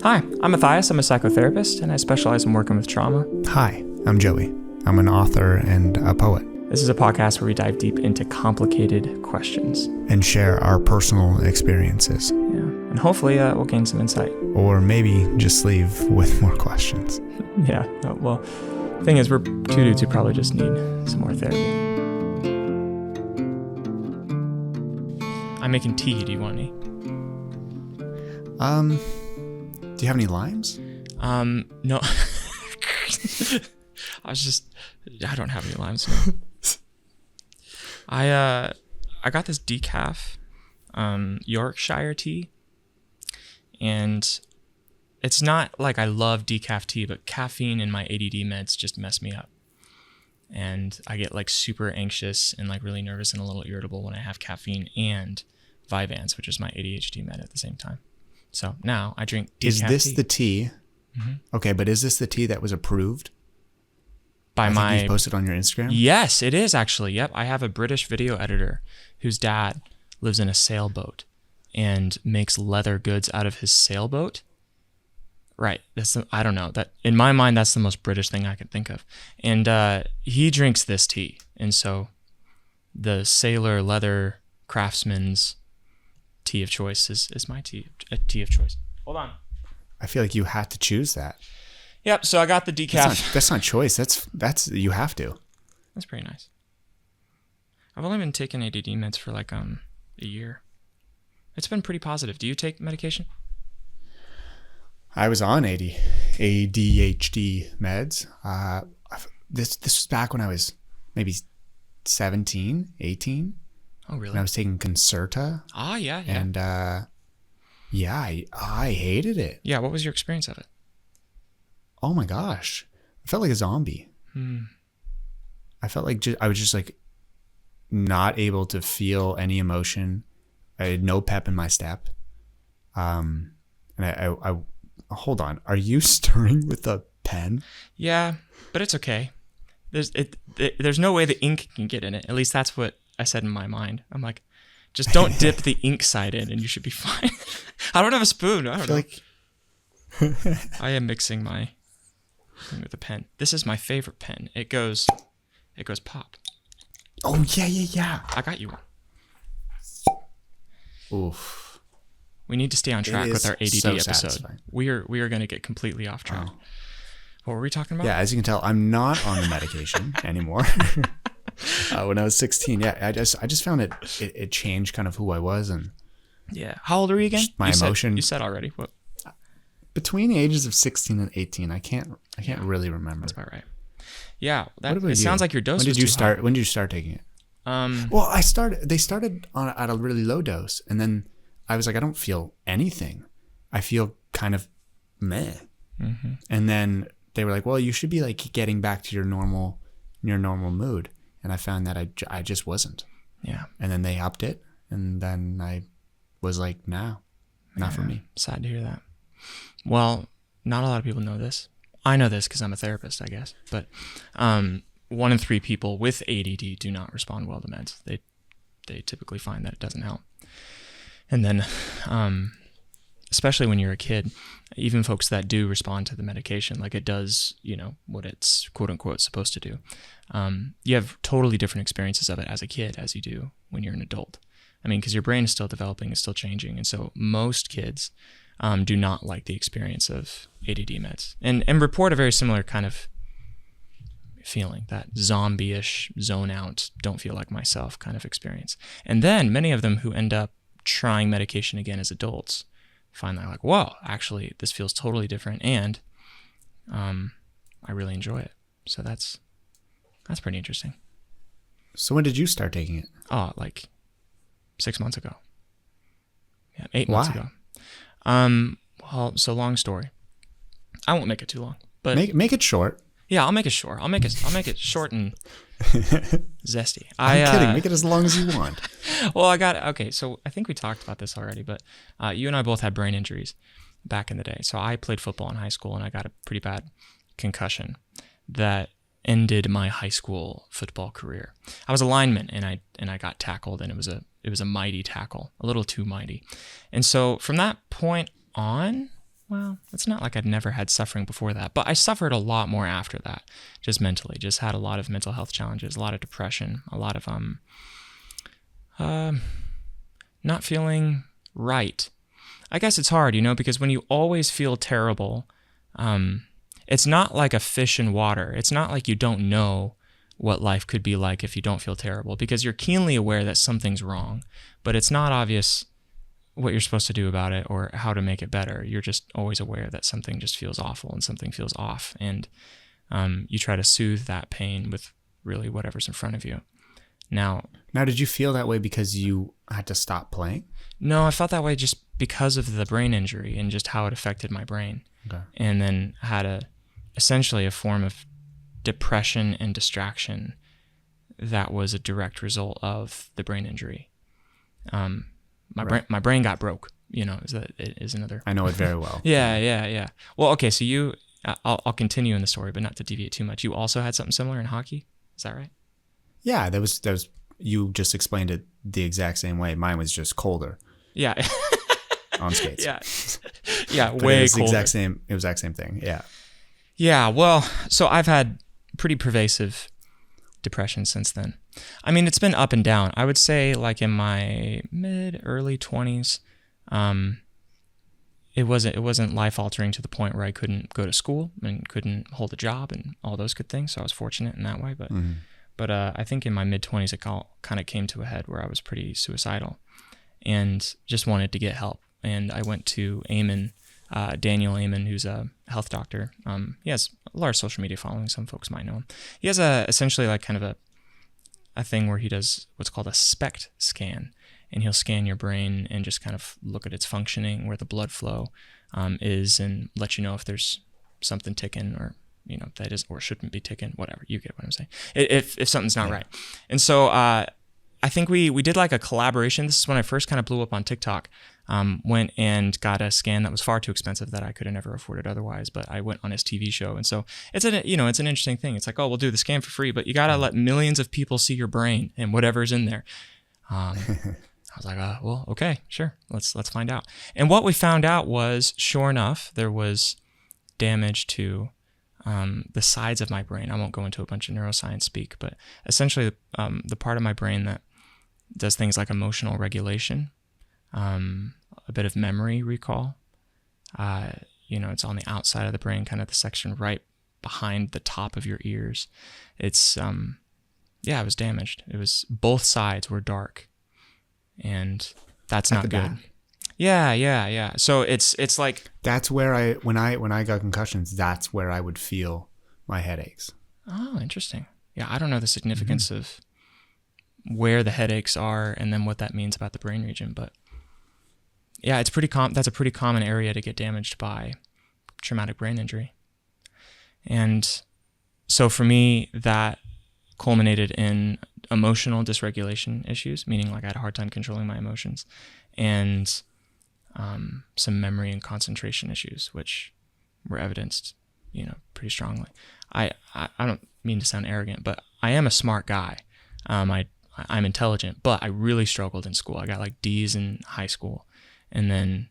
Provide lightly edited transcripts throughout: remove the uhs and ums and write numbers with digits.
Hi, I'm Matthias. I'm a psychotherapist, and I specialize in working with trauma. Hi, I'm Joey. I'm an author and a poet. This is a podcast where we dive deep into complicated questions. And share our personal experiences. Yeah, and hopefully we'll gain some insight. Or maybe just leave with more questions. Yeah, well, the thing is, we're two dudes who probably just need some more therapy. I'm making tea. Do you want any? Do you have any limes? No. I don't have any limes. No. I got this decaf, Yorkshire tea, and it's not like I love decaf tea, but caffeine and my ADD meds just mess me up. And I get like super anxious and like really nervous and a little irritable when I have caffeine and Vyvanse, which is my ADHD med at the same time. So now I drink decaf tea. Is this the tea? Mm-hmm. Okay, but is this the tea that was approved? By my... you posted on your Instagram? Yes, it is actually. Yep. I have a British video editor whose dad lives in a sailboat and makes leather goods out of his sailboat. Right. I don't know. That in my mind, that's the most British thing I could think of. And he drinks this tea. And so the sailor leather craftsman's tea of choice is my tea of choice. Hold on. I feel like you had to choose that. Yep. So I got the decaf. That's not choice. That's you have to. That's pretty nice. I've only been taking ADD meds for like a year. It's been pretty positive. Do you take medication? I was on ADHD meds. This was back when I was maybe 17, 18. Oh, really? And I was taking Concerta. Ah, yeah. And I hated it. Yeah, what was your experience of it? Oh my gosh. I felt like a zombie. I felt like I was just like not able to feel any emotion. I had no pep in my step. And I hold on. Are you stirring with a pen? Yeah, but it's okay. There's no way the ink can get in it. At least that's what I said in my mind. I'm like, just don't dip the ink side in and you should be fine. I don't have a spoon. I don't know. I am mixing my thing with a pen. This is my favorite pen. It goes pop. Oh, yeah. I got you one. Oof. We need to stay on track with our ADD so episode. satisfying. We are going to get completely off track. Oh. What were we talking about? Yeah, as you can tell, I'm not on the medication anymore. When I was 16, I just found it changed kind of who I was and yeah. How old are you again? My emotion. You said already. What? Between the ages of 16 and 18, I can't really remember. That's about right. Yeah, it sounds like your dose. When did you start taking it? Well, They started at a really low dose, and then I was like, I don't feel anything. I feel kind of meh. Mm-hmm. And then they were like, well, you should be like getting back to your normal mood. And I found that I just wasn't. Yeah. And then they upped it, and then I was like, no, not for me. Sad to hear that. Well, not a lot of people know this. I know this because I'm a therapist, I guess. But 1 in 3 people with ADD do not respond well to meds. They typically find that it doesn't help. And then, especially when you're a kid, even folks that do respond to the medication, like it does, what it's quote unquote supposed to do. You have totally different experiences of it as a kid as you do when you're an adult. I mean, because your brain is still developing, it's still changing. And so most kids do not like the experience of ADD meds and report a very similar kind of feeling, that zombie-ish, zone out, don't feel like myself kind of experience. And then many of them who end up trying medication again as adults find that like, whoa, actually this feels totally different and I really enjoy it. So that's pretty interesting. So when did you start taking it? Oh, like 6 months ago. Yeah, 8 months Why? ago. Well, so long story. I won't make it too long, but make it short. Yeah, I'll make it short. I'll make it short and zesty. I'm kidding. Make it as long as you want. Well, okay. So I think we talked about this already, but you and I both had brain injuries back in the day. So I played football in high school and I got a pretty bad concussion that ended my high school football career. I was a lineman and I got tackled, and it was a mighty tackle, a little too mighty. And so from that point on, well, it's not like I'd never had suffering before that, but I suffered a lot more after that, just mentally. Just had a lot of mental health challenges, a lot of depression, a lot of not feeling right. I guess it's hard, because when you always feel terrible, it's not like a fish in water. It's not like you don't know what life could be like if you don't feel terrible, because you're keenly aware that something's wrong, but it's not obvious what you're supposed to do about it or how to make it better. You're just always aware that something just feels awful and something feels off. And you try to soothe that pain with really whatever's in front of you. Now, did you feel that way because you had to stop playing? No, I felt that way just because of the brain injury and just how it affected my brain. Okay. And then had essentially a form of depression and distraction that was a direct result of the brain injury. My brain got broke, is another. I know it very well. Yeah. Well, okay, so I'll continue in the story, but not to deviate too much. You also had something similar in hockey, is that right? Yeah, that was. You just explained it the exact same way. Mine was just colder. Yeah. On skates. Yeah, but way it was colder. It was exact same thing. Yeah. Yeah. Well, so I've had pretty pervasive depression since then. I mean, it's been up and down. I would say like in my early 20s, it wasn't life altering to the point where I couldn't go to school and couldn't hold a job and all those good things. So I was fortunate in that way. But I think in my mid 20s, it kind of came to a head where I was pretty suicidal and just wanted to get help. And I went to Daniel Amen, who's a health doctor. He has a large social media following. Some folks might know him. He has essentially like kind of a thing where he does what's called a SPECT scan, and he'll scan your brain and just kind of look at its functioning, where the blood flow is, and let you know if there's something ticking or that is or shouldn't be ticking. Whatever, you get what I'm saying. If something's not right. And so I think we did like a collaboration. This is when I first kind of blew up on TikTok. Went and got a scan that was far too expensive that I could have never afforded otherwise, but I went on his TV show. And so it's an interesting thing. It's like, oh, we'll do the scan for free, but you got to let millions of people see your brain and whatever's in there. I was like, well, okay, sure. Let's find out. And what we found out was, sure enough, there was damage to the sides of my brain. I won't go into a bunch of neuroscience speak, but essentially the part of my brain that does things like emotional regulation, a bit of memory recall. It's on the outside of the brain, kind of the section right behind the top of your ears. It's, it was damaged. It was, both sides were dark, and that's not good. Yeah. So it's like, that's where when I got concussions, that's where I would feel my headaches. Oh, interesting. Yeah. I don't know the significance of where the headaches are and then what that means about the brain region, but yeah, it's that's a pretty common area to get damaged by traumatic brain injury. And so for me, that culminated in emotional dysregulation issues, meaning like I had a hard time controlling my emotions, and some memory and concentration issues, which were evidenced, pretty strongly. I don't mean to sound arrogant, but I am a smart guy. I'm intelligent, but I really struggled in school. I got like D's in high school. And then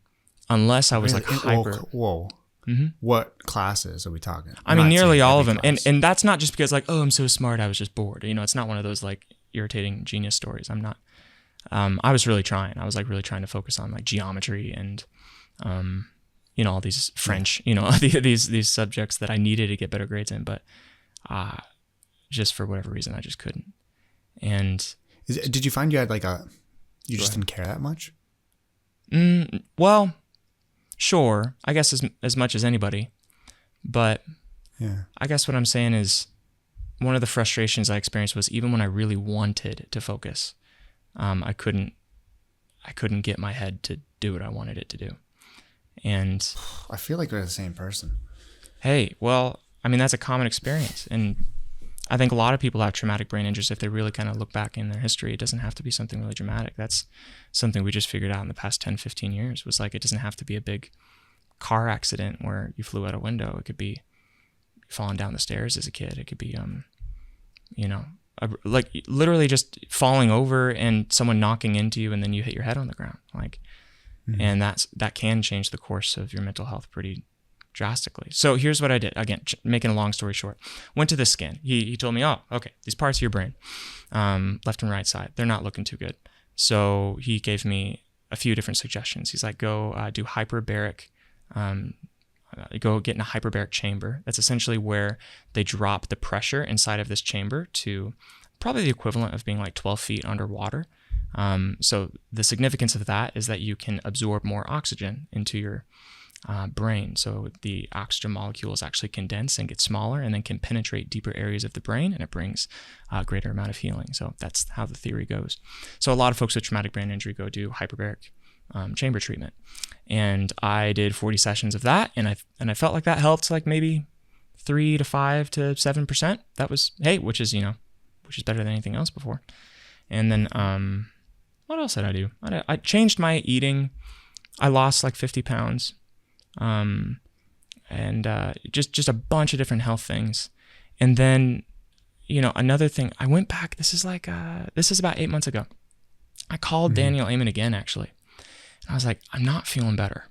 unless I was like hyper... Whoa. Mm-hmm. What classes are we talking? I mean, nearly all of them. And that's not just because like, oh, I'm so smart, I was just bored. It's not one of those like irritating genius stories. I'm not. I was really trying. I was like really trying to focus on like geometry and, all these French, these subjects that I needed to get better grades in. But just for whatever reason, I just couldn't. And did you find you had like you just didn't care that much? Well, sure. I guess as much as anybody, but yeah. I guess what I'm saying is one of the frustrations I experienced was even when I really wanted to focus, I couldn't get my head to do what I wanted it to do. And I feel like we're the same person. Hey, well, I mean, that's a common experience. And I think a lot of people have traumatic brain injuries. If they really kind of look back in their history, it doesn't have to be something really dramatic. That's something we just figured out in the past 10, 15 years, was like, it doesn't have to be a big car accident where you flew out a window. It could be falling down the stairs as a kid. It could be, like literally just falling over and someone knocking into you and then you hit your head on the ground. Like, And that can change the course of your mental health pretty drastically. So here's what I did. Again, making a long story short, went to the scan. He told me, oh, okay, these parts of your brain, left and right side, they're not looking too good. So he gave me a few different suggestions. He's like, go do hyperbaric, go get in a hyperbaric chamber. That's essentially where they drop the pressure inside of this chamber to probably the equivalent of being like 12 feet underwater. So the significance of that is that you can absorb more oxygen into your brain. So the oxygen molecules actually condense and get smaller and then can penetrate deeper areas of the brain, and it brings a greater amount of healing. So that's how the theory goes. So a lot of folks with traumatic brain injury go do hyperbaric chamber treatment. And I did 40 sessions of that, and I felt like that helped like maybe 3 to 5 to 7%. That was, which is better than anything else before. And then what else did I do? I changed my eating. I lost like 50 pounds. And just a bunch of different health things. And then, another thing, I went back, this is about 8 months ago. I called Daniel Amen again, actually. And I was like, I'm not feeling better.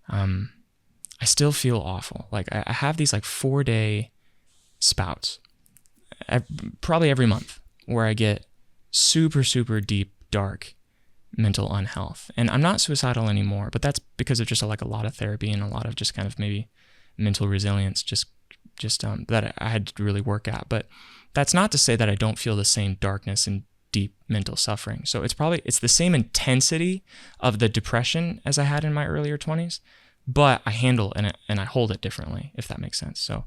I still feel awful. Like I have these like 4-day spouts, probably every month, where I get super, super deep, dark mental unhealth. And I'm not suicidal anymore, but that's because of just like a lot of therapy and a lot of just kind of maybe mental resilience, just that I had to really work at. But that's not to say that I don't feel the same darkness and deep mental suffering. So it's the same intensity of the depression as I had in my earlier 20s, but I handle it and I hold it differently, if that makes sense. So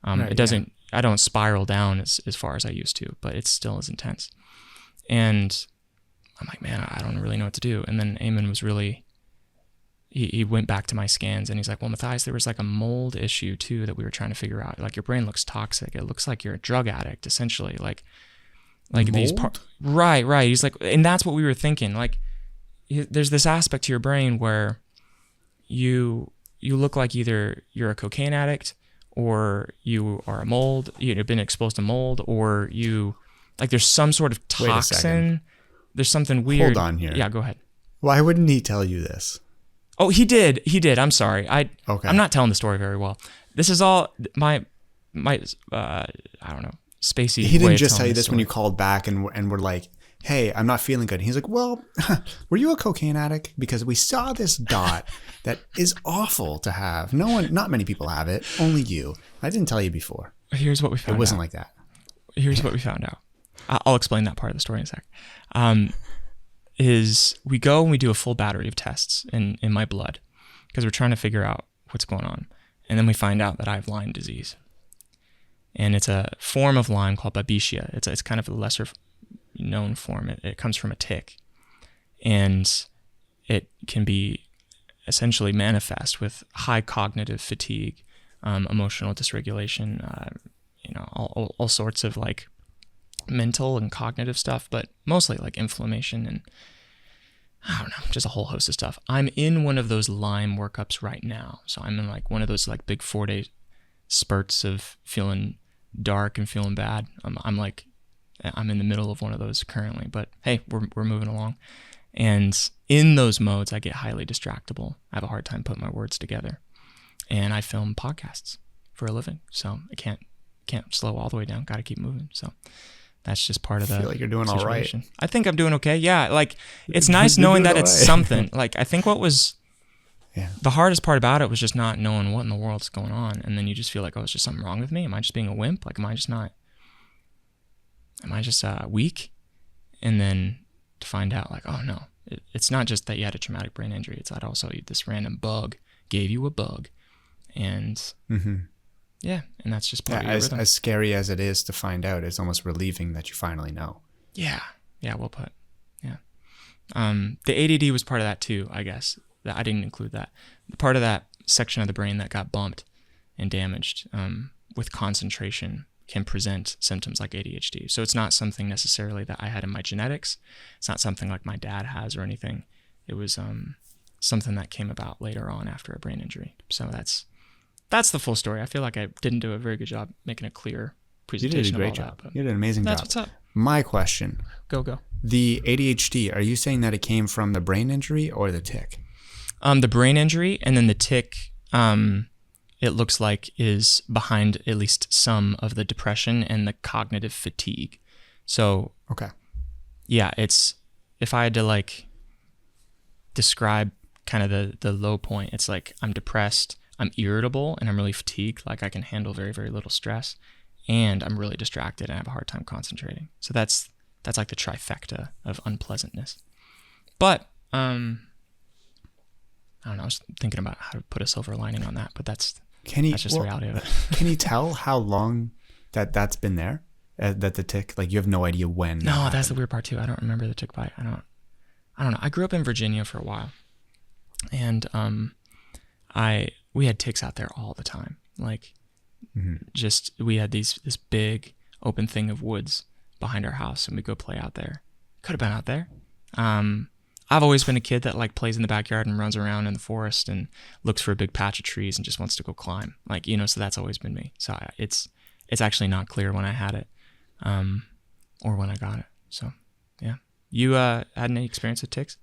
it doesn't, I don't spiral down as far as I used to, but it's still as intense. And I'm like, man, I don't really know what to do. And then Eamon was really, he went back to my scans and he's like, well, Matthias, there was like a mold issue too that we were trying to figure out. Like your brain looks toxic. It looks like you're a drug addict, essentially. Like these parts. Right. He's like, and that's what we were thinking. Like there's this aspect to your brain where you look like either you're a cocaine addict or you are a mold, you've been exposed to mold, or there's some sort of toxin. There's something weird. Hold on here. Yeah, go ahead. Why wouldn't he tell you this? Oh, he did. I'm sorry. Okay. I'm not telling the story very well. This is all my I don't know, spacey. He didn't way just of tell you telling this when you called back and were like, hey, I'm not feeling good. And he's like, well, were you a cocaine addict? Because we saw this dot that is awful to have. Not many people have it. Only you. I didn't tell you before. Here's what we found out. It wasn't like that. Here's what we found out. I'll explain that part of the story in a sec. Is we go and we do a full battery of tests in my blood because we're trying to figure out what's going on. And then we find out that I have Lyme disease. And it's a form of Lyme called Babesia. It's kind of a lesser known form. It comes from a tick. And it can be essentially manifest with high cognitive fatigue, emotional dysregulation, all sorts of like mental and cognitive stuff, but mostly like inflammation and I don't know, just a whole host of stuff. I'm in one of those Lyme workups right now. So I'm in like one of those like big 4-day spurts of feeling dark and feeling bad. I'm in the middle of one of those currently, but hey, we're moving along. And in those modes, I get highly distractible. I have a hard time putting my words together. And I film podcasts for a living. So I can't slow all the way down. Got to keep moving. So that's just part of the I feel like you're doing situation. all right. I think I'm doing okay. Yeah. Like it's nice knowing that it's something. Like I think what was the hardest part about it was just not knowing what in the world's going on. And then you just feel like, oh, is just something wrong with me? Am I just being a wimp? Like, am I just weak? And then to find out like, oh no, it's not just that you had a traumatic brain injury. It's that also this random bug gave you a bug. And yeah, and that's just part of your rhythm. As scary as it is to find out, it's almost relieving that you finally know. Yeah, well put. Yeah. The ADD was part of that too, I guess. I didn't include that. Part of that section of the brain that got bumped and damaged with concentration can present symptoms like ADHD. So it's not something necessarily that I had in my genetics. It's not something like my dad has or anything. It was something that came about later on after a brain injury. So that's the full story. I feel like I didn't do a very good job making a clear presentation. You did a great job. You did an amazing job. That's what's up. My question. Go. The ADHD, are you saying that it came from the brain injury or the tick? The brain injury and then the tick, it looks like is behind at least some of the depression and the cognitive fatigue. So, Okay. yeah, it's, if I had to like describe kind of the low point, it's like I'm depressed, I'm irritable, and I'm really fatigued. Like I can handle very, very little stress, and I'm really distracted and I have a hard time concentrating. So that's like the trifecta of unpleasantness. But, I don't know, I was thinking about how to put a silver lining on that, but that's just the reality of it. Can you tell how long that's been there? That the tick, like you have no idea when. No, that's the weird part too. I don't remember the tick bite. I don't know. I grew up in Virginia for a while, and we had ticks out there all the time. Like, just we had this big open thing of woods behind our house, and we go play out there. Could have been out there. I've always been a kid that like plays in the backyard and runs around in the forest and looks for a big patch of trees and just wants to go climb. Like, so that's always been me. So it's actually not clear when I had it, or when I got it. So yeah. You had any experience with ticks?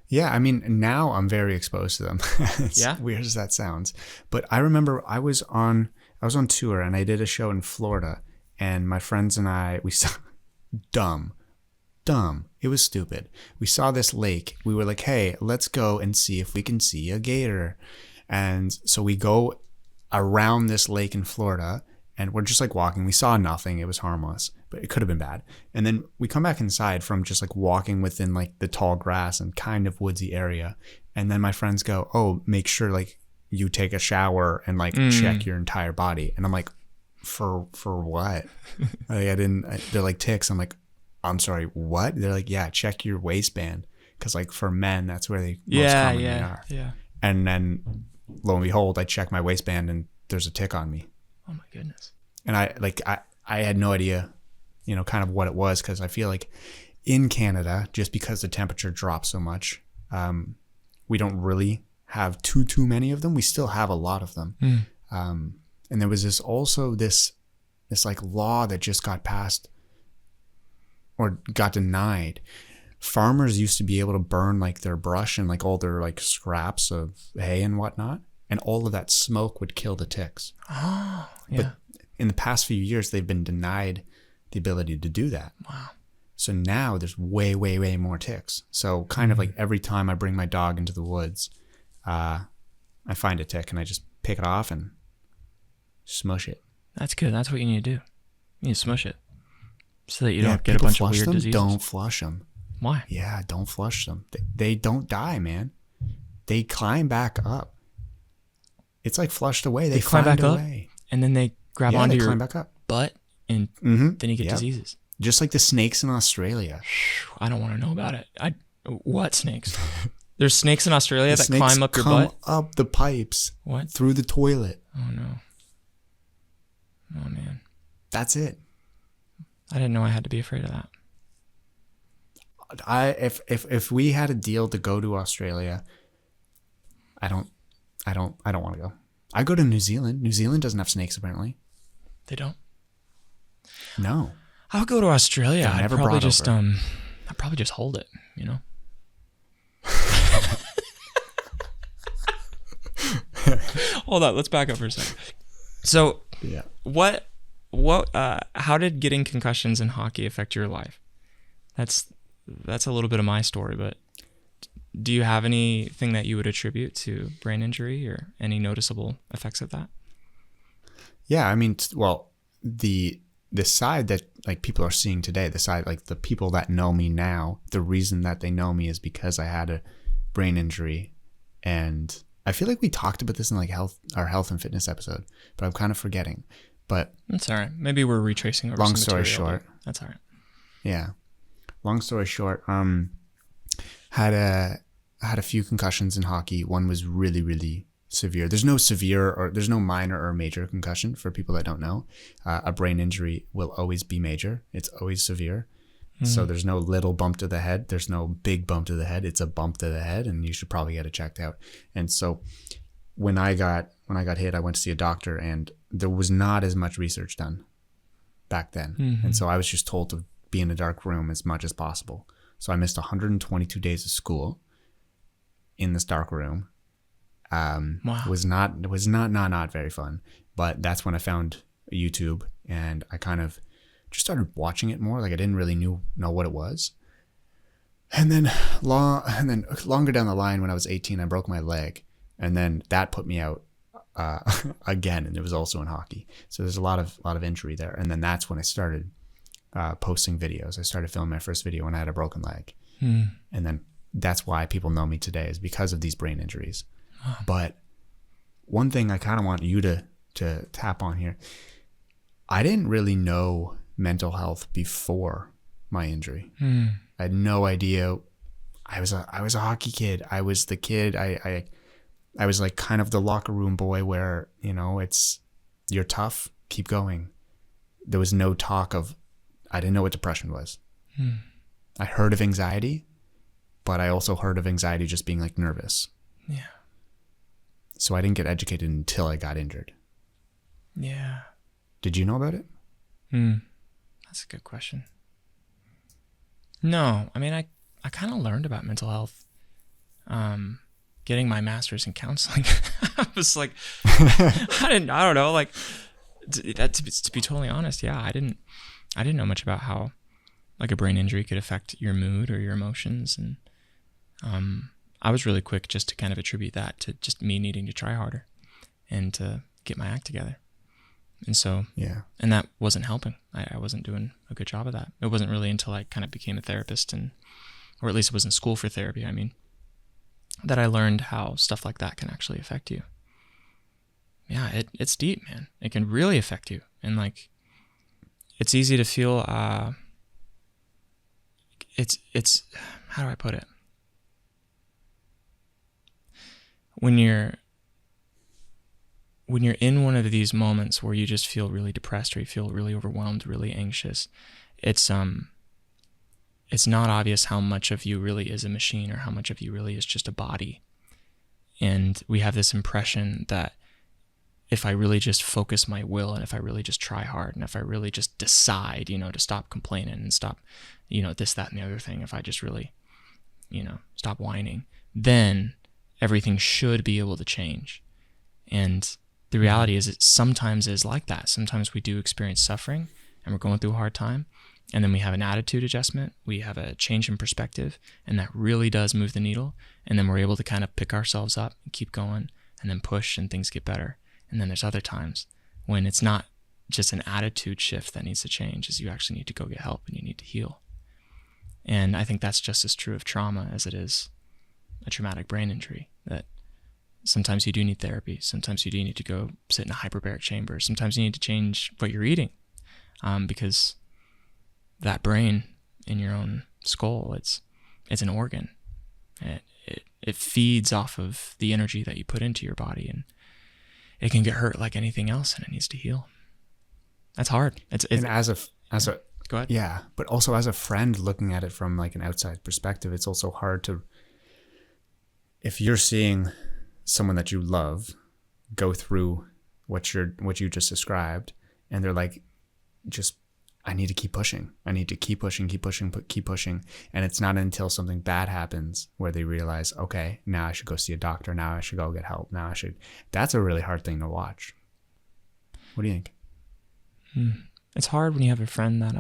Yeah, I mean, now I'm very exposed to them. As weird as that sounds. But I remember I was on tour and I did a show in Florida, and my friends and I, we saw dumb. It was stupid. We saw this lake. We were like, hey, let's go and see if we can see a gator. And so we go around this lake in Florida, and we're just like walking. We saw nothing. It was harmless, but it could have been bad. And then we come back inside from just like walking within like the tall grass and kind of woodsy area. And then my friends go, oh, make sure like you take a shower and like check your entire body. And I'm like, for what? Like, they're like ticks. I'm like, I'm sorry, what? They're like, yeah, check your waistband. Cause like for men, that's where they most commonly are. Yeah. And then lo and behold, I check my waistband and there's a tick on me. Oh my goodness. And I had no idea, kind of what it was. Cause I feel like in Canada, just because the temperature drops so much, we don't really have too many of them. We still have a lot of them. And there was this like law that just got passed or got denied. Farmers used to be able to burn like their brush and like all their like scraps of hay and whatnot, and all of that smoke would kill the ticks. Oh, yeah. But in the past few years, they've been denied the ability to do that. Wow. So now there's way more ticks. So kind of like every time I bring my dog into the woods, I find a tick and I just pick it off and smush it. That's good. That's what you need to do. You need to smush it so that you don't get a bunch of weird diseases. Don't flush them. Why? Yeah, don't flush them. They don't die, man. They climb back up. It's like flushed away. They climb back up, and then they grab onto your back up. butt, and then you get diseases. Just like the snakes in Australia. I don't want to know about it. What snakes? There's snakes in Australia that climb up your butt? Up the pipes. What? Through the toilet. Oh, no. Oh, man. That's it. I didn't know I had to be afraid of that. If we had a deal to go to Australia, I don't want to go. I go to New Zealand. New Zealand doesn't have snakes apparently. They don't? No. I would go to Australia. I'd probably just hold it, Hold on, let's back up for a second. So, yeah. How did getting concussions in hockey affect your life? That's a little bit of my story, but do you have anything that you would attribute to brain injury or any noticeable effects of that? Yeah, I mean, the side that like people are seeing today, the side like the people that know me now, the reason that they know me is because I had a brain injury. And I feel like we talked about this in like our health and fitness episode, but I'm kind of forgetting. But that's all right. Maybe we're retracing over long some story material, short. That's all right. Yeah. Long story short, had a few concussions in hockey. One was really, really severe. There's no minor or major concussion for people that don't know. A brain injury will always be major. It's always severe. Mm-hmm. So there's no little bump to the head. There's no big bump to the head. It's a bump to the head, and you should probably get it checked out. And so when I got hit, I went to see a doctor, and there was not as much research done back then. Mm-hmm. And so I was just told to be in a dark room as much as possible. So I missed 122 days of school. in this dark room. Wow. Was not very fun. But that's when I found YouTube, and I kind of just started watching it more. Like I didn't really know what it was. And then longer down the line, when I was 18, I broke my leg, and then that put me out again, and it was also in hockey. So there's a lot of injury there. And then that's when I started posting videos. I started filming my first video when I had a broken leg, and then that's why people know me today, is because of these brain injuries. But one thing I kind of want you to tap on here, I didn't really know mental health before my injury. I had no idea. I was a hockey kid. I was the kid. I was like kind of the locker room boy where, you're tough, keep going. There was no talk of, I didn't know what depression was. I heard of anxiety, but I also heard of anxiety just being like nervous. Yeah. So I didn't get educated until I got injured. Yeah. Did you know about it? That's a good question. No, I mean, I kind of learned about mental health, getting my master's in counseling. I was like, I don't know, like, to be totally honest, yeah, I didn't know much about how, like, a brain injury could affect your mood or your emotions, and I was really quick just to kind of attribute that to just me needing to try harder and to get my act together. And so, yeah, and that wasn't helping. I wasn't doing a good job of that. It wasn't really until I kind of became a therapist, or at least was in school for therapy, that I learned how stuff like that can actually affect you. Yeah, it's deep, man. It can really affect you. And like, it's easy to feel, it's, how do I put it? When you're in one of these moments where you just feel really depressed, or you feel really overwhelmed, really anxious, it's not obvious how much of you really is a machine, or how much of you really is just a body. And we have this impression that if I really just focus my will, and if I really just try hard, and if I really just decide, to stop complaining and stop, this, that, and the other thing, if I just really, stop whining, then everything should be able to change. And the reality is, it sometimes is like that. Sometimes we do experience suffering, and we're going through a hard time, and then we have an attitude adjustment, we have a change in perspective, and that really does move the needle. And then we're able to kind of pick ourselves up and keep going, and then push, and things get better. And then there's other times when it's not just an attitude shift that needs to change, is you actually need to go get help, and you need to heal. And I think that's just as true of trauma as it is a traumatic brain injury, that sometimes you do need therapy. Sometimes you do need to go sit in a hyperbaric chamber. Sometimes you need to change what you're eating, because that brain in your own skull, it's an organ. It feeds off of the energy that you put into your body, and it can get hurt like anything else, and it needs to heal. That's hard. And as a go ahead. Yeah, but also as a friend looking at it from like an outside perspective, it's also hard to, if you're seeing someone that you love go through what you just described, and they're like, I need to keep pushing. I need to keep pushing. And it's not until something bad happens where they realize, okay, now I should go see a doctor. Now I should go get help. That's a really hard thing to watch. What do you think? It's hard when you have a friend that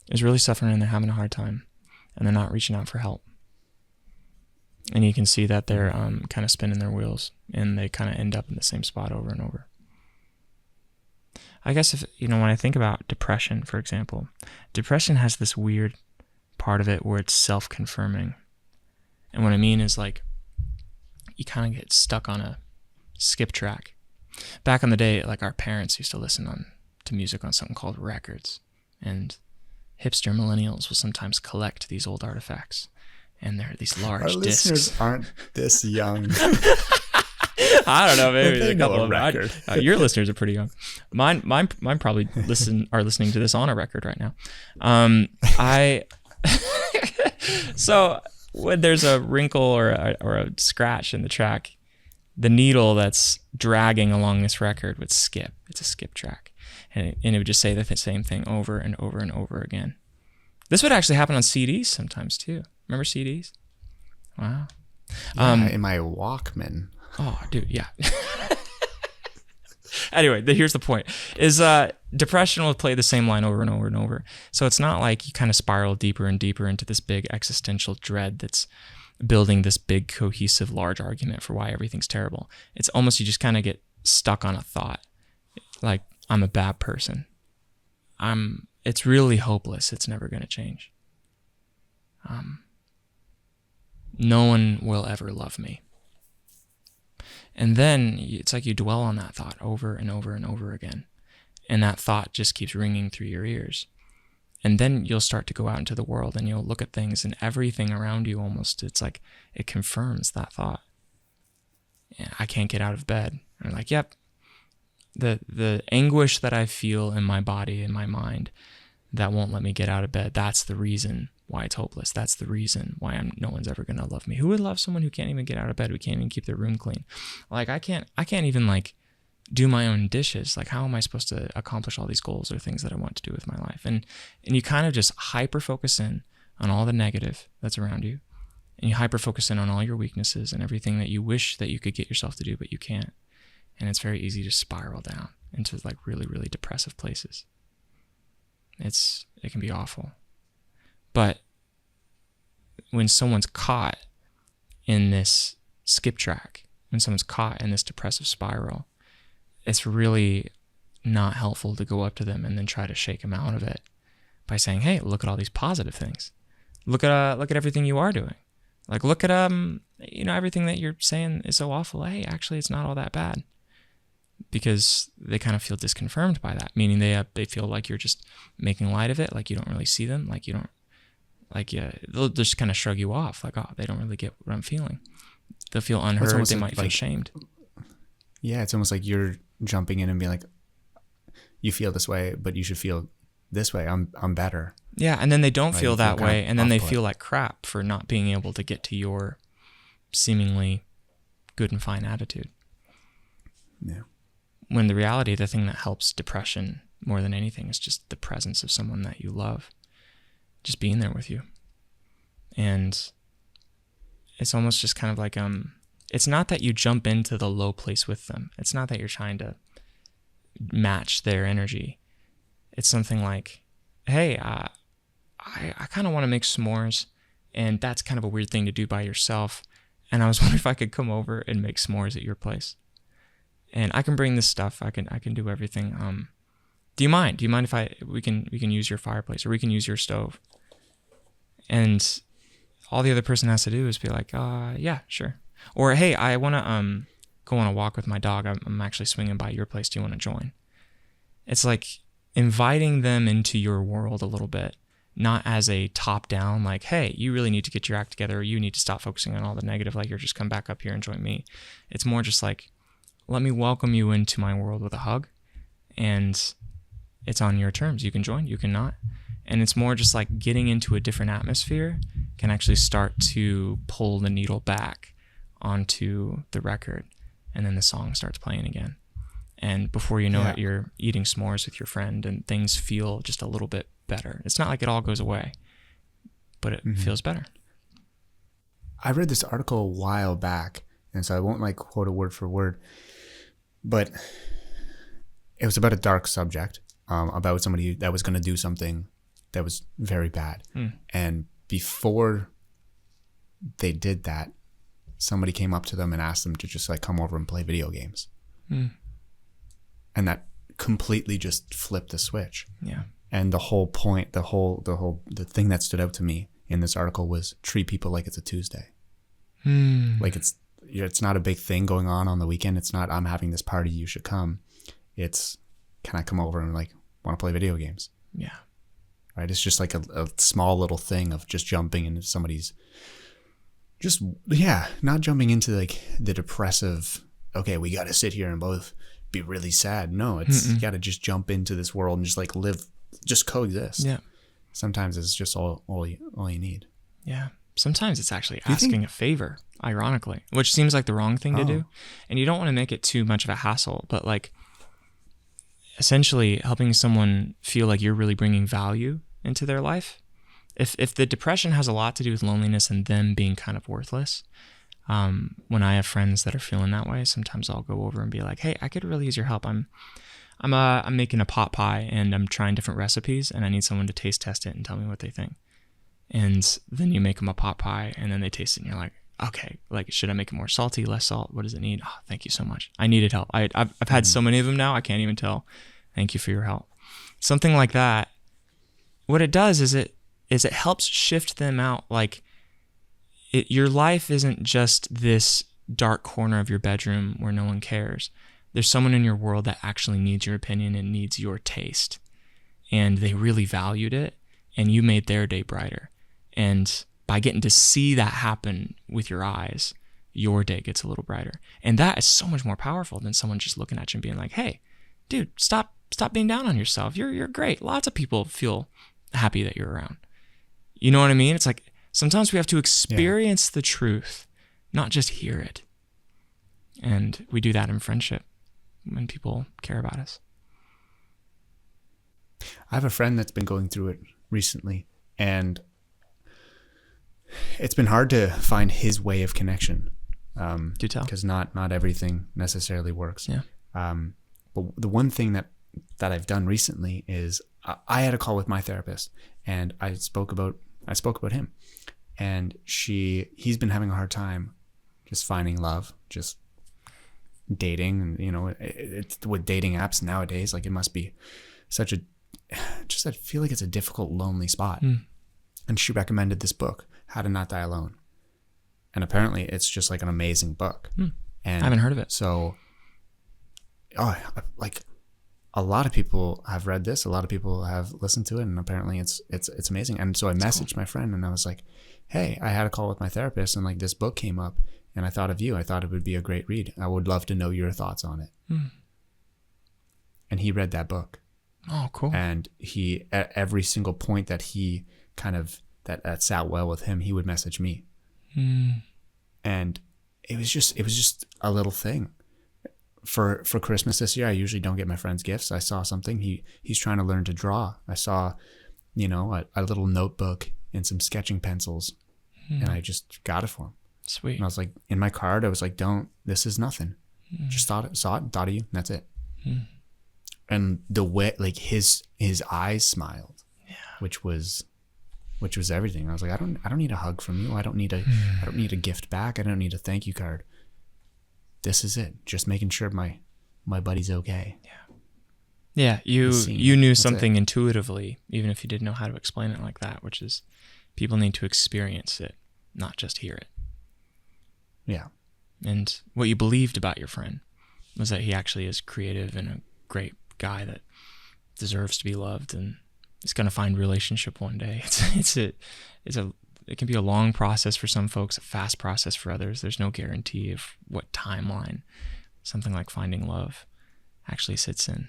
is really suffering, and they're having a hard time, and they're not reaching out for help. And you can see that they're kind of spinning their wheels, and they kind of end up in the same spot over and over. I guess if, when I think about depression, for example, depression has this weird part of it where it's self-confirming. And what I mean is, like, you kind of get stuck on a skip track. Back in the day, like, our parents used to listen to music on something called records, and hipster millennials will sometimes collect these old artifacts, and they're these large Our discs. listeners aren't this young. I don't know, maybe They a couple know a of record. Your listeners are pretty young. Mine probably are listening to this on a record right now. So when there's a wrinkle or a scratch in the track, the needle that's dragging along this record would skip. It's a skip track, and it would just say the same thing over and over and over again. This would actually happen on CDs sometimes too. Remember CDs? Wow. In my Walkman. Oh, dude, yeah. Anyway, here's the point: is depression will play the same line over and over and over. So it's not like you kind of spiral deeper and deeper into this big existential dread that's building this big cohesive large argument for why everything's terrible. It's almost you just kind of get stuck on a thought, like I'm a bad person. It's really hopeless. It's never going to change. No one will ever love me. And then it's like you dwell on that thought over and over and over again. And that thought just keeps ringing through your ears. And then you'll start to go out into the world and you'll look at things and everything around you almost, it's like it confirms that thought. Yeah, I can't get out of bed. And I'm like, yep. The anguish that I feel in my body, in my mind, that won't let me get out of bed, that's the reason why it's hopeless. That's the reason why no one's ever going to love me. Who would love someone who can't even get out of bed, who can't even keep their room clean? Like I can't even like do my own dishes. Like how am I supposed to accomplish all these goals or things that I want to do with my life? And you kind of just hyper focus in on all the negative that's around you. And you hyper focus in on all your weaknesses and everything that you wish that you could get yourself to do, but you can't. And it's very easy to spiral down into like really, really depressive places. It can be awful. But when someone's caught in this skip track, when someone's caught in this depressive spiral, it's really not helpful to go up to them and then try to shake them out of it by saying, hey, look at all these positive things. Look at everything you are doing. Like, look at, everything that you're saying is so awful. Hey, actually, it's not all that bad. Because they kind of feel disconfirmed by that, meaning they feel like you're just making light of it, like you don't really see them, like you don't, like, yeah, they'll just kind of shrug you off, like, oh, they don't really get what I'm feeling. They'll feel unheard, they might feel shamed. Yeah, it's almost like you're jumping in and being like, you feel this way, but you should feel this way. I'm better. Yeah, and then they don't feel that way, and then they feel like crap for not being able to get to your seemingly good and fine attitude. Yeah. When the reality, the thing that helps depression more than anything is just the presence of someone that you love, just being there with you. And it's almost just kind of like, it's not that you jump into the low place with them. It's not that you're trying to match their energy. It's something like, hey, I kind of want to make s'mores, and that's kind of a weird thing to do by yourself. And I was wondering if I could come over and make s'mores at your place. And I can bring this stuff. I can do everything. Do you mind? Do you mind if we can use your fireplace, or we can use your stove? And all the other person has to do is be like, yeah, sure. Or, hey, I want to go on a walk with my dog. I'm actually swinging by your place. Do you want to join? It's like inviting them into your world a little bit, not as a top down, like, hey, you really need to get your act together, or you need to stop focusing on all the negative, like, you're just come back up here and join me. It's more just like, let me welcome you into my world with a hug, and it's on your terms. You can join, you can not. And it's more just like getting into a different atmosphere can actually start to pull the needle back onto the record, and then the song starts playing again. And before you know it, you're eating s'mores with your friend, and things feel just a little bit better. It's not like it all goes away, but it feels better. I read this article a while back, and so I won't like quote it word for word, but it was about a dark subject, about somebody that was going to do something that was very bad. And before they did that, somebody came up to them and asked them to just like come over and play video games. And that completely just flipped the switch. Yeah. And the whole point, the thing that stood out to me in this article was treat people like it's a Tuesday. Like it's not a big thing going on the weekend. It's not, I'm having this party, you should come. It's, can I come over and like want to play video games? Yeah. Right. It's just like a small little thing of just jumping into somebody's, not jumping into like the depressive, okay, we got to sit here and both be really sad. No, it's, you got to just jump into this world and just like live, just coexist. Yeah. Sometimes it's just all you need. Yeah. Sometimes it's actually asking a favor, ironically, which seems like the wrong thing to do. And you don't want to make it too much of a hassle, but like essentially helping someone feel like you're really bringing value into their life. If the depression has a lot to do with loneliness and them being kind of worthless, When I have friends that are feeling that way, sometimes I'll go over and be like, hey, I could really use your help. I'm making a pot pie and I'm trying different recipes and I need someone to taste test it and tell me what they think. And then you make them a pot pie and then they taste it and you're like, okay, like, should I make it more salty, less salt? What does it need? Oh, thank you so much. I needed help. I've had so many of them now, I can't even tell. Thank you for your help. Something like that. What it does is it helps shift them out. Like, your life isn't just this dark corner of your bedroom where no one cares. There's someone in your world that actually needs your opinion and needs your taste. And they really valued it, and you made their day brighter. And by getting to see that happen with your eyes, your day gets a little brighter. And that is so much more powerful than someone just looking at you and being like, hey, dude, stop being down on yourself. You're great. Lots of people feel happy that you're around. You know what I mean? It's like sometimes we have to experience the truth, not just hear it. And we do that in friendship when people care about us. I have a friend that's been going through it recently, and it's been hard to find his way of connection. Do tell. Because not everything necessarily works. Yeah. But the one thing that I've done recently is I had a call with my therapist, and I spoke about him, and he's been having a hard time just finding love, just dating, and it's with dating apps nowadays, like it must be such a, just I feel like it's a difficult, lonely spot. And she recommended this book, How to Not Die Alone, and apparently it's just like an amazing book. And I haven't heard of it. So like a lot of people have read this, a lot of people have listened to it, and apparently it's amazing. And so I messaged my friend and I was like, hey, I had a call with my therapist and like this book came up and I thought of you. I thought it would be a great read. I would love to know your thoughts on it. And he read that book. Oh, cool. And he, at every single point that he kind of, that sat well with him, he would message me. And it was just a little thing. For Christmas this year, I usually don't get my friends gifts. I saw something. He's trying to learn to draw. I saw, a little notebook and some sketching pencils, and I just got it for him. Sweet. And I was like, in my card, I was like, this is nothing. Just saw it and thought of you, and that's it. And the way, like his eyes smiled, which was everything. I was like, I don't need a hug from you. I don't need a gift back. I don't need a thank you card. This is it. Just making sure my buddy's okay. Yeah. You knew something intuitively, even if you didn't know how to explain it like that, which is people need to experience it, not just hear it. Yeah. And what you believed about your friend was that he actually is creative and a great guy that deserves to be loved and is going to find relationship one day. It can be a long process for some folks, a fast process for others. There's no guarantee of what timeline something like finding love actually sits in.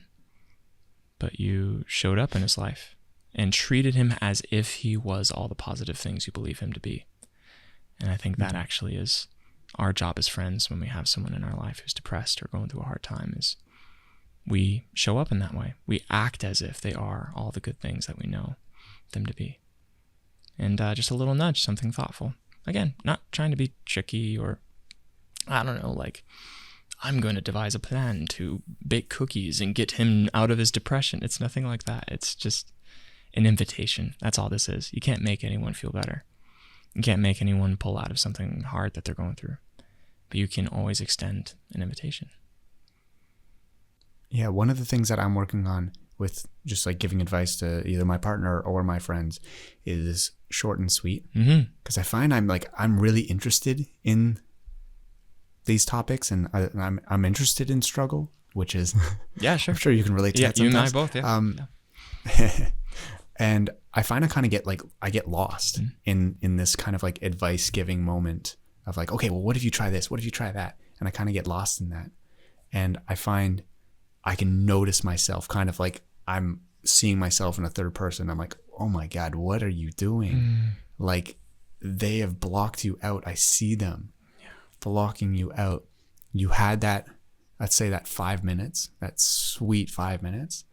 But you showed up in his life and treated him as if he was all the positive things you believe him to be. And I think that actually is our job as friends when we have someone in our life who's depressed or going through a hard time, is we show up in that way. We act as if they are all the good things that we know them to be. And just a little nudge, something thoughtful. Again, not trying to be tricky or, I don't know, like, I'm going to devise a plan to bake cookies and get him out of his depression. It's nothing like that. It's just an invitation. That's all this is. You can't make anyone feel better. You can't make anyone pull out of something hard that they're going through. But you can always extend an invitation. Yeah, one of the things that I'm working on with just like giving advice to either my partner or my friends is short and sweet. Because I find I'm really interested in these topics, and I'm interested in struggle, which is yeah, sure. I'm sure you can relate to that sometimes. You and I both, yeah. And I find I get lost in this kind of like advice giving moment of like, okay, well, what if you try this? What if you try that? And I kind of get lost in that. And I find I can notice myself kind of like I'm seeing myself in a third person. I'm like, oh my God, what are you doing? Like, they have blocked you out. I see them blocking you out. You had that, let's say that 5 minutes, that sweet 5 minutes.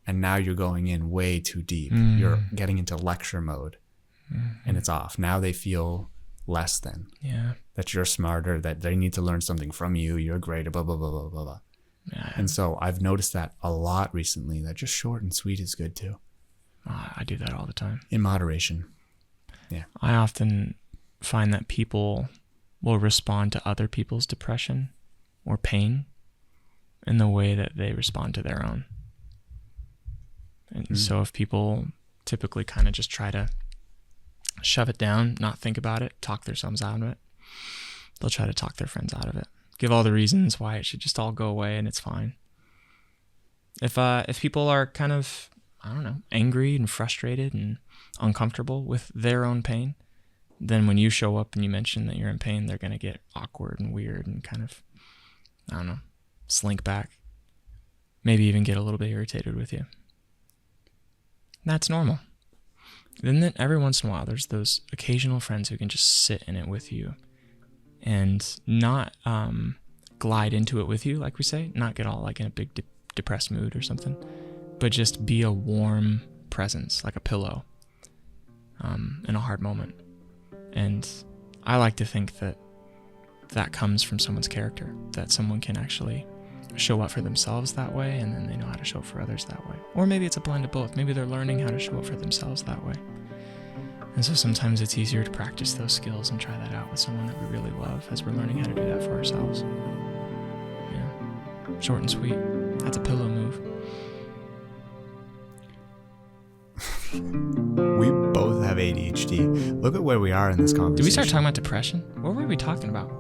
And now you're going in way too deep. You're getting into lecture mode and it's off. Now they feel less than. Yeah. That you're smarter, that they need to learn something from you, you're greater, blah, blah, blah, blah, blah, blah. Yeah. And so I've noticed that a lot recently, that just short and sweet is good too. I do that all the time. In moderation. Yeah. I often find that people will respond to other people's depression or pain in the way that they respond to their own. And so if people typically kind of just try to shove it down, not think about it, talk themselves out of it, they'll try to talk their friends out of it. Give all the reasons why it should just all go away and it's fine. If people are kind of, I don't know, angry and frustrated and uncomfortable with their own pain, then when you show up and you mention that you're in pain, they're going to get awkward and weird and kind of, I don't know, slink back. Maybe even get a little bit irritated with you. That's normal. Then every once in a while, there's those occasional friends who can just sit in it with you and not glide into it with you, like we say, not get all like in a big depressed mood or something, but just be a warm presence, like a pillow in a hard moment. And I like to think that that comes from someone's character, that someone can actually show up for themselves that way, and then they know how to show up for others that way. Or maybe it's a blend of both. Maybe they're learning how to show up for themselves that way. And so sometimes it's easier to practice those skills and try that out with someone that we really love as we're learning how to do that for ourselves. Yeah. Short and sweet. That's a pillow move. We both have ADHD. Look at where we are in this conversation. Did we start talking about depression? What were we talking about?